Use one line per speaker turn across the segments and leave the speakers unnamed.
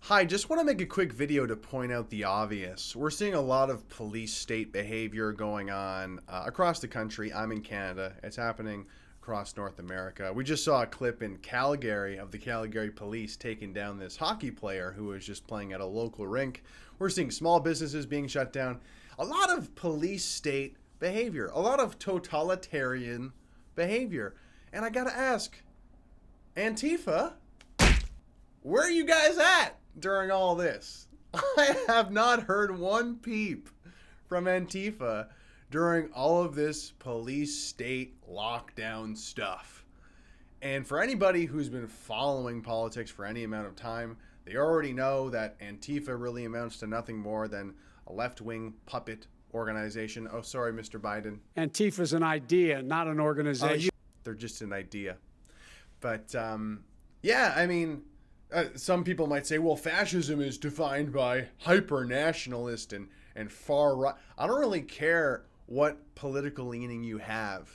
Hi, just want to make a quick video to point out the obvious. We're seeing a lot of police state behavior going on across the country. I'm in Canada. It's happening across North America. We just saw a clip in Calgary of the Calgary police taking down this hockey player who was just playing at a local rink. We're seeing small businesses being shut down. A lot of police state behavior. A lot of totalitarian behavior. And I gotta ask, Antifa, where are you guys at during all this? I have not heard one peep from Antifa during all of this police state lockdown stuff. And for anybody who's been following politics for any amount of time, they already know that Antifa really amounts to nothing more than a left-wing puppet organization. Oh, sorry, Mr. Biden.
Antifa's an idea, not an organization.
They're just an idea. But, yeah, I mean, some people might say, well, fascism is defined by hyper-nationalist and far-right. I don't really care what political leaning you have,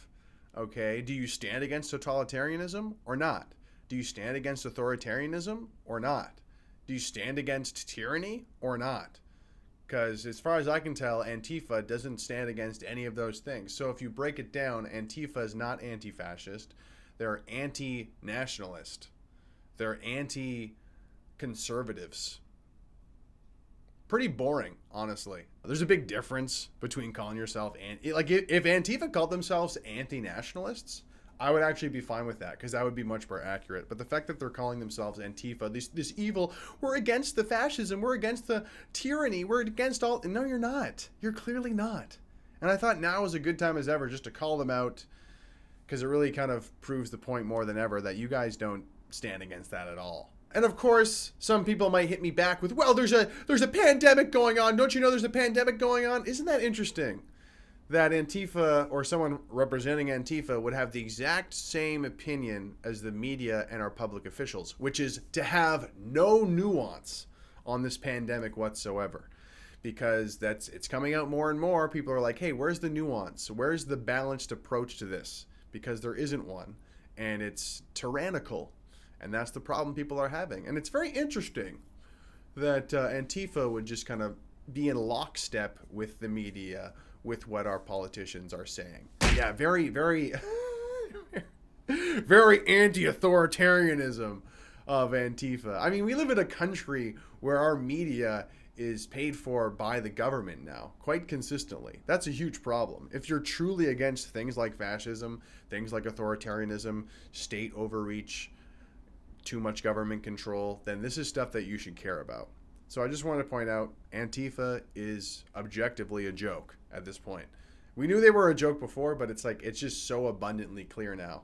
okay? Do you stand against totalitarianism or not? Do you stand against authoritarianism or not? Do you stand against tyranny or not? Because as far as I can tell, Antifa doesn't stand against any of those things. So if you break it down, Antifa is not anti-fascist. They're anti-nationalist. They're anti-conservatives. Pretty boring, honestly. There's a big difference between calling yourself if Antifa called themselves anti-nationalists, I would actually be fine with that because that would be much more accurate. But the fact that they're calling themselves Antifa, this evil, we're against the fascism, we're against the tyranny, we're against all. No, you're not. You're clearly not. And I thought now is a good time as ever just to call them out because it really kind of proves the point more than ever that you guys don't stand against that at all. And of course, some people might hit me back with, well, there's a pandemic going on. Don't you know there's a pandemic going on? Isn't that interesting that Antifa or someone representing Antifa would have the exact same opinion as the media and our public officials, which is to have no nuance on this pandemic whatsoever. Because it's coming out more and more. People are like, hey, where's the nuance? Where's the balanced approach to this? Because there isn't one. And it's tyrannical. And that's the problem people are having. And it's very interesting that Antifa would just kind of be in lockstep with the media, with what our politicians are saying. Yeah, very, very, very anti-authoritarianism of Antifa. I mean, we live in a country where our media is paid for by the government now, quite consistently. That's a huge problem. If you're truly against things like fascism, things like authoritarianism, state overreach, too much government control, then this is stuff that you should care about. So I just want to point out, Antifa is objectively a joke at this point. We knew they were a joke before, but it's like, it's just so abundantly clear now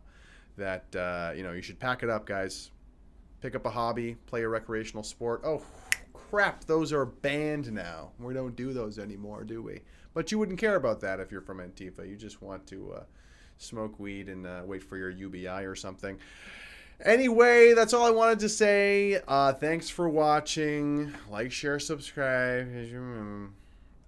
that, you should pack it up, guys. Pick up a hobby, play a recreational sport. Oh, crap, those are banned now. We don't do those anymore, do we? But you wouldn't care about that if you're from Antifa. You just want to smoke weed and wait for your UBI or something. Anyway, that's all I wanted to say. Thanks for watching. Like, share, subscribe.